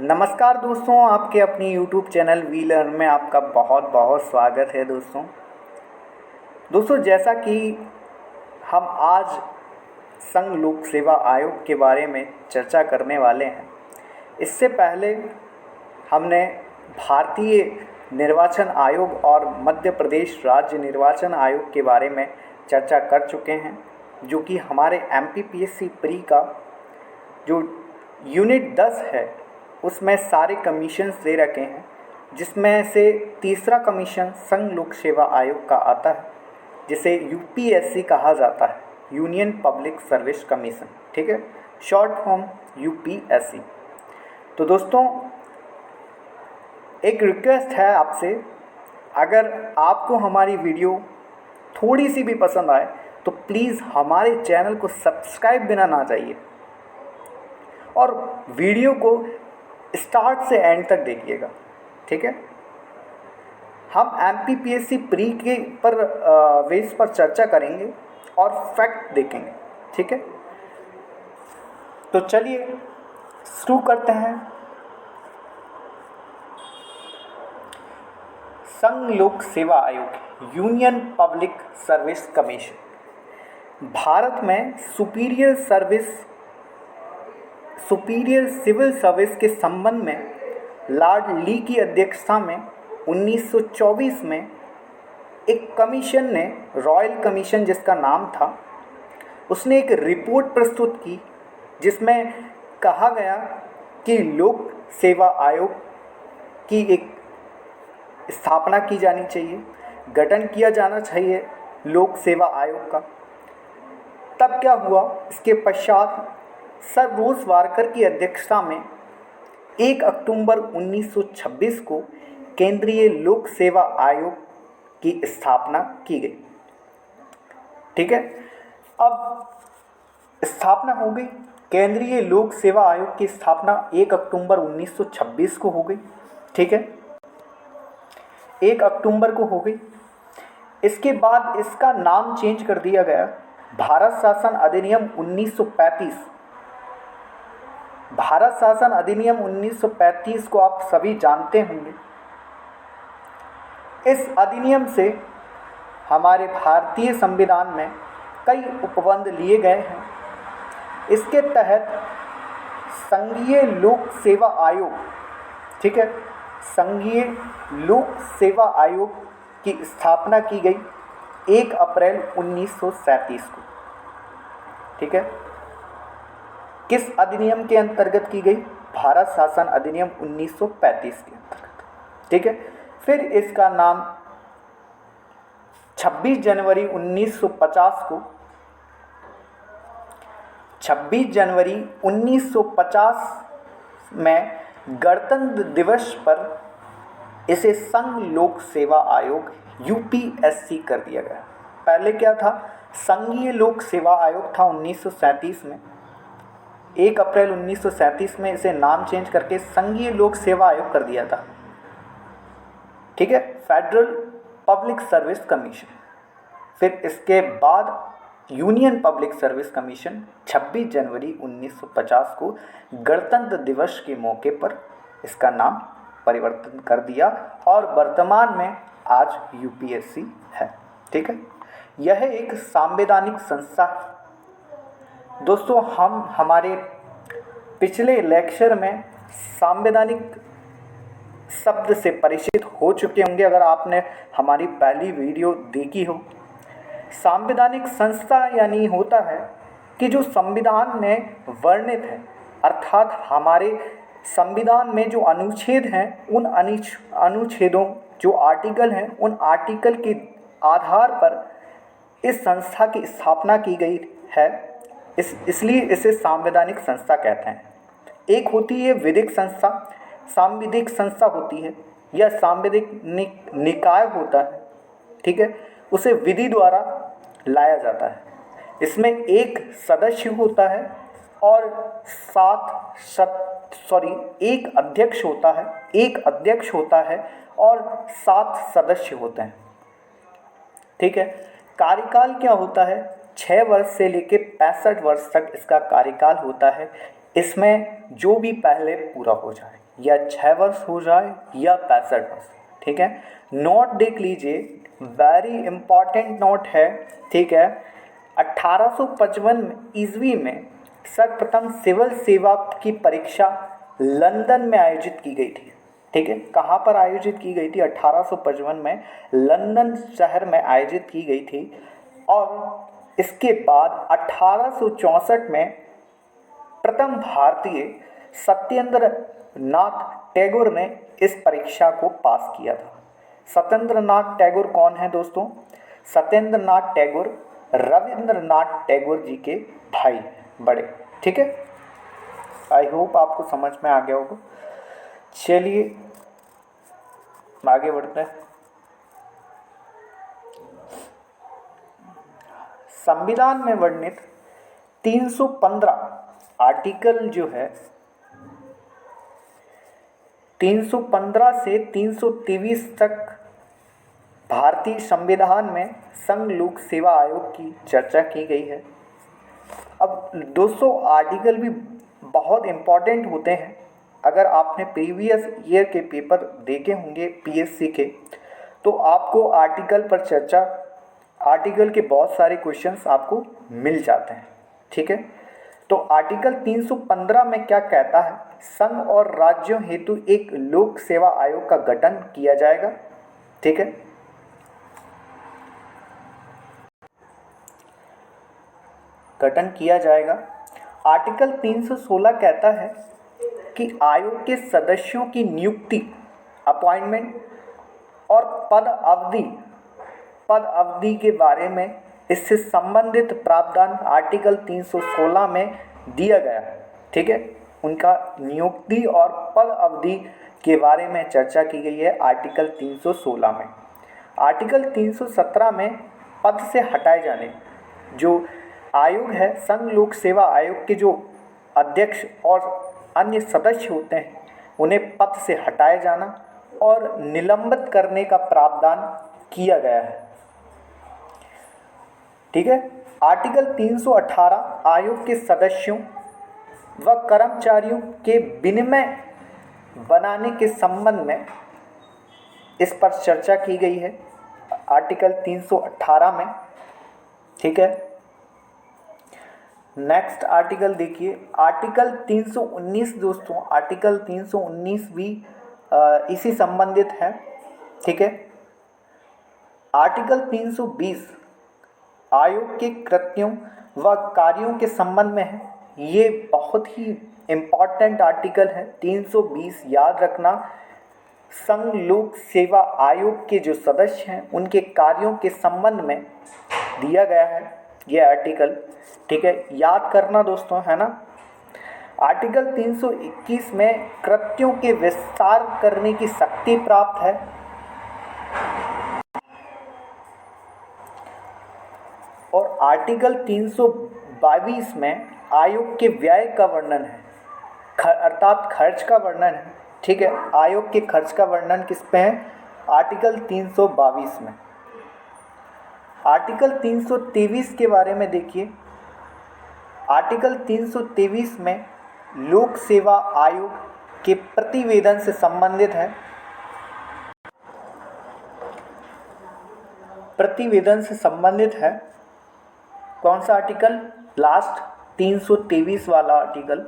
नमस्कार दोस्तों, आपके अपनी YouTube चैनल वी लर्न में आपका बहुत बहुत स्वागत है। दोस्तों जैसा कि हम आज संघ लोक सेवा आयोग के बारे में चर्चा करने वाले हैं, इससे पहले हमने भारतीय निर्वाचन आयोग और मध्य प्रदेश राज्य निर्वाचन आयोग के बारे में चर्चा कर चुके हैं, जो कि हमारे MPPSC प्री का जो यूनिट 10 है उसमें सारे कमीशंस दे रखे हैं, जिसमें से तीसरा कमीशन संघ लोक सेवा आयोग का आता है, जिसे UPSC कहा जाता है, यूनियन पब्लिक सर्विस कमीशन। ठीक है, शॉर्ट फॉर्म UPSC। तो दोस्तों एक रिक्वेस्ट है आपसे, अगर आपको हमारी वीडियो थोड़ी सी भी पसंद आए तो प्लीज़ हमारे चैनल को सब्सक्राइब बिना ना जाइए और वीडियो को स्टार्ट से एंड तक देखिएगा। ठीक है, हम MPPSC प्री के बेस पर चर्चा करेंगे और फैक्ट देखेंगे। ठीक है, तो चलिए शुरू करते हैं। संघ लोक सेवा आयोग, union public service commission, Bharat में सुपीरियर सिविल सर्विस के संबंध में लॉर्ड ली की अध्यक्षता में 1924 में एक कमीशन ने, रॉयल कमीशन जिसका नाम था, उसने एक रिपोर्ट प्रस्तुत की जिसमें कहा गया कि लोक सेवा आयोग की एक स्थापना की जानी चाहिए, गठन किया जाना चाहिए लोक सेवा आयोग का। तब क्या हुआ, इसके पश्चात सर रोज वारकर की अध्यक्षता में 1 अक्टूबर 1926 को केंद्रीय लोक सेवा आयोग की स्थापना की गई। ठीक है, अब स्थापना हो गई, केंद्रीय लोक सेवा आयोग की स्थापना 1 अक्टूबर 1926 को हो गई। ठीक है, 1 अक्टूबर को हो गई। इसके बाद इसका नाम चेंज कर दिया गया, भारत शासन अधिनियम 1935। भारत शासन अधिनियम 1935 को आप सभी जानते होंगे। इस अधिनियम से हमारे भारतीय संविधान में कई उपबंध लिए गए हैं। इसके तहत संघीय लोक सेवा आयोग, ठीक है, संघीय लोक सेवा आयोग की स्थापना की गई 1 अप्रैल 1937 को। ठीक है, किस अधिनियम के अंतर्गत की गई? भारत शासन अधिनियम 1935 के अंतर्गत। ठीक है, फिर इसका नाम 26 जनवरी 1950 को, 26 जनवरी 1950 में गणतंत्र दिवस पर इसे संघ लोक सेवा आयोग UPSC कर दिया गया। पहले क्या था? संघीय लोक सेवा आयोग था 1937 में। 1 अप्रैल 1937 में इसे नाम चेंज करके संघीय लोक सेवा आयोग कर दिया था। ठीक है, फेडरल पब्लिक सर्विस कमीशन। फिर इसके बाद यूनियन पब्लिक सर्विस कमीशन 26 जनवरी 1950 को गणतंत्र दिवस के मौके पर इसका नाम परिवर्तन कर दिया और वर्तमान में आज UPSC है। ठीक है, यह एक संवैधानिक संस्था है। दोस्तों हम हमारे पिछले लेक्चर में संवैधानिक शब्द से परिचित हो चुके होंगे, अगर आपने हमारी पहली वीडियो देखी हो। संवैधानिक संस्था यानी होता है कि जो संविधान में वर्णित है, अर्थात हमारे संविधान में जो अनुच्छेद हैं, उन अनुच्छेदों, जो आर्टिकल हैं, उन आर्टिकल के आधार पर इस संस्था की स्थापना की गई है। इसलिए इसे संवैधानिक संस्था कहते हैं। एक होती है विधिक संस्था, सांविधिक संस्था होती है, या सांविधिक निकाय होता है। ठीक है, उसे विधि द्वारा लाया जाता है। इसमें एक सदस्य होता है और एक अध्यक्ष होता है और 7 सदस्य होते हैं। ठीक है। कार्यकाल क्या होता है, 6 वर्ष से लेकर 65 वर्ष तक इसका कार्यकाल होता है। इसमें जो भी पहले पूरा हो जाए, या 6 वर्ष हो जाए या 65 वर्ष, ठीक है। नोट देख लीजिए, वेरी इंपॉर्टेंट नोट है, ठीक है। 1855 ईस्वी में सर्वप्रथम सिविल सेवा की परीक्षा लंदन में आयोजित की गई थी, ठीक है। कहाँ पर आयोजित की गई थी, 1855 में लंदन शहर में आयोजित की गई थी। और इसके बाद 1864 में प्रथम भारतीय सत्येंद्र नाथ टैगोर ने इस परीक्षा को पास किया था। सत्येंद्र नाथ टैगोर कौन है दोस्तों? सत्येंद्र नाथ टैगोर रविंद्रनाथ टैगोर जी के भाई बड़े, ठीक है। आई होप आपको समझ में आ गया होगा। चलिए आगे बढ़ते हैं। संविधान में वर्णित 315 आर्टिकल जो है, 315 से 323 तक भारतीय संविधान में संघ लोक सेवा आयोग की चर्चा की गई है। अब दोस्तों आर्टिकल भी बहुत इम्पॉर्टेंट होते हैं। अगर आपने प्रीवियस ईयर के पेपर देखे होंगे पीएससी के, तो आपको आर्टिकल पर चर्चा, आर्टिकल के बहुत सारे क्वेश्चंस आपको मिल जाते हैं, ठीक है। तो आर्टिकल 315 में क्या कहता है, संघ और राज्यों हेतु एक लोक सेवा आयोग का गठन किया जाएगा, ठीक है। गठन किया जाएगा। आर्टिकल 316 कहता है कि आयोग के सदस्यों की नियुक्ति, अपॉइंटमेंट और पद अवधि के बारे में इससे संबंधित प्रावधान आर्टिकल 316 में दिया गया है, ठीक है। उनका नियुक्ति और पद अवधि के बारे में चर्चा की गई है आर्टिकल 316 में। आर्टिकल 317 में पद से हटाए जाने, जो आयोग है, संघ लोक सेवा आयोग के जो अध्यक्ष और अन्य सदस्य होते हैं, उन्हें पद से हटाए जाना और निलंबित करने का प्रावधान किया गया है, ठीक है। आर्टिकल 318 आयोग के सदस्यों व कर्मचारियों के विनिमय बनाने के संबंध में इस पर चर्चा की गई है आर्टिकल 318 में, ठीक है। नेक्स्ट आर्टिकल देखिए, आर्टिकल 319 दोस्तों, आर्टिकल 319 भी इसी संबंधित है, ठीक है। आर्टिकल 320 आयोग के कृत्यों व कार्यों के संबंध में है। ये बहुत ही इम्पॉर्टेंट आर्टिकल है 320, याद रखना। संघ लोक सेवा आयोग के जो सदस्य हैं, उनके कार्यों के संबंध में दिया गया है ये आर्टिकल, ठीक है। याद करना दोस्तों, है ना। आर्टिकल 321 में कृत्यों के विस्तार करने की शक्ति प्राप्त है। और आर्टिकल 322 में आयोग के व्यय का वर्णन है, अर्थात खर्च का वर्णन है, ठीक है। आयोग के खर्च का वर्णन किस पे है, आर्टिकल 322 में। आर्टिकल 323 के बारे में देखिए, आर्टिकल 323 में लोक सेवा आयोग के प्रतिवेदन से संबंधित है। प्रतिवेदन से संबंधित है कौन सा आर्टिकल, लास्ट 323 वाला आर्टिकल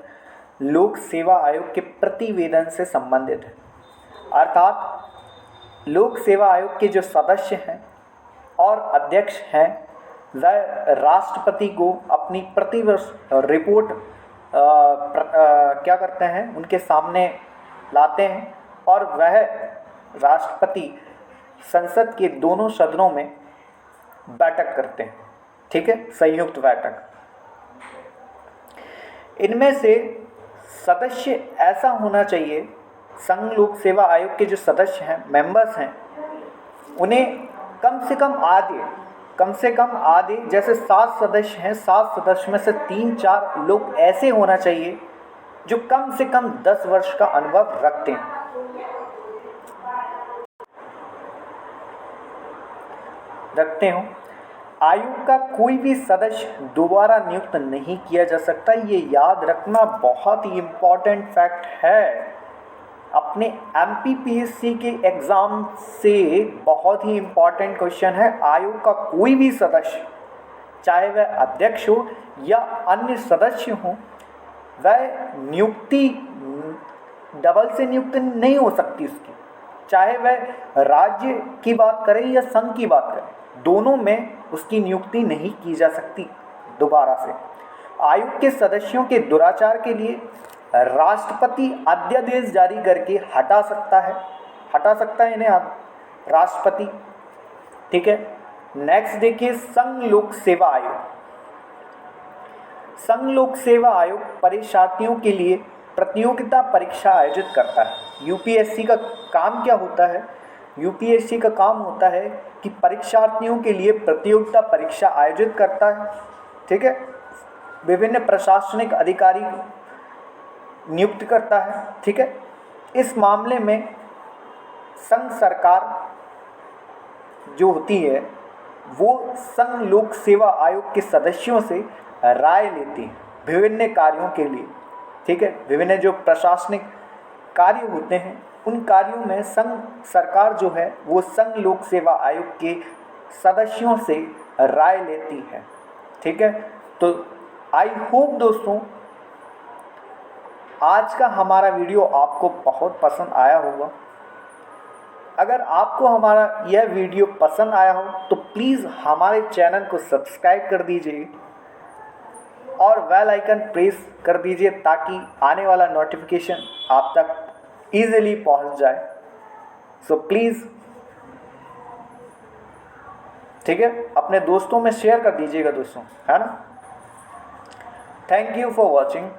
लोक सेवा आयोग के प्रतिवेदन से संबंधित है। अर्थात लोक सेवा आयोग के जो सदस्य हैं और अध्यक्ष हैं, वह राष्ट्रपति को अपनी प्रतिवर्ष रिपोर्ट क्या करते हैं, उनके सामने लाते हैं और वह राष्ट्रपति संसद के दोनों सदनों में बैठक करते हैं, ठीक है, संयुक्त बैठक। इनमें से सदस्य ऐसा होना चाहिए, संघ लोक सेवा आयोग के जो सदस्य हैं, मेंबर्स हैं, उन्हें कम से कम आधे, जैसे 7 सदस्य हैं, 7 सदस्य में से 3-4 लोग ऐसे होना चाहिए जो कम से कम 10 वर्ष का अनुभव रखते हैं। रखते हो। आयोग का कोई भी सदस्य दोबारा नियुक्त नहीं किया जा सकता। ये याद रखना बहुत ही इम्पॉर्टेंट फैक्ट है। अपने MPPSC के एग्ज़ाम से बहुत ही इम्पॉर्टेंट क्वेश्चन है। आयोग का कोई भी सदस्य, चाहे वह अध्यक्ष हो या अन्य सदस्य हो, वह नियुक्ति डबल से नियुक्ति नहीं हो सकती उसकी, चाहे वह राज्य की बात करें या संघ की बात करें, दोनों में उसकी नियुक्ति नहीं की जा सकती दोबारा से। आयोग के सदस्यों के दुराचार के लिए राष्ट्रपति अध्यादेश जारी करके हटा सकता है इन्हें राष्ट्रपति। ठीक है, नेक्स्ट देखिए संघ लोक सेवा आयोग। संघ लोक सेवा आयोग परीक्षार्थियों के लिए प्रतियोगिता परीक्षा आयोजित करता है। यूपीएससी का काम क्या होता है? यूपीएससी का काम होता है कि परीक्षार्थियों के लिए प्रतियोगिता परीक्षा आयोजित करता है। ठीक है, विभिन्न प्रशासनिक अधिकारी नियुक्त करता है। ठीक है, इस मामले में संघ सरकार जो होती है वो संघ लोक सेवा आयोग के सदस्यों से राय लेती है विभिन्न कार्यों के लिए। ठीक है, विभिन्न जो प्रशासनिक कार्य होते हैं उन कार्यों में संघ सरकार जो है वो संघ लोक सेवा आयोग के सदस्यों से राय लेती है। ठीक है, तो आई होप दोस्तों आज का हमारा वीडियो आपको बहुत पसंद आया होगा। अगर आपको हमारा यह वीडियो पसंद आया हो तो प्लीज़ हमारे चैनल को सब्सक्राइब कर दीजिए और बेल आइकन प्रेस कर दीजिए ताकि आने वाला नोटिफिकेशन आप तक ईजिली पहुंच जाए। सो प्लीज़, ठीक है, अपने दोस्तों में शेयर कर दीजिएगा दोस्तों, है ना। Thank you for watching.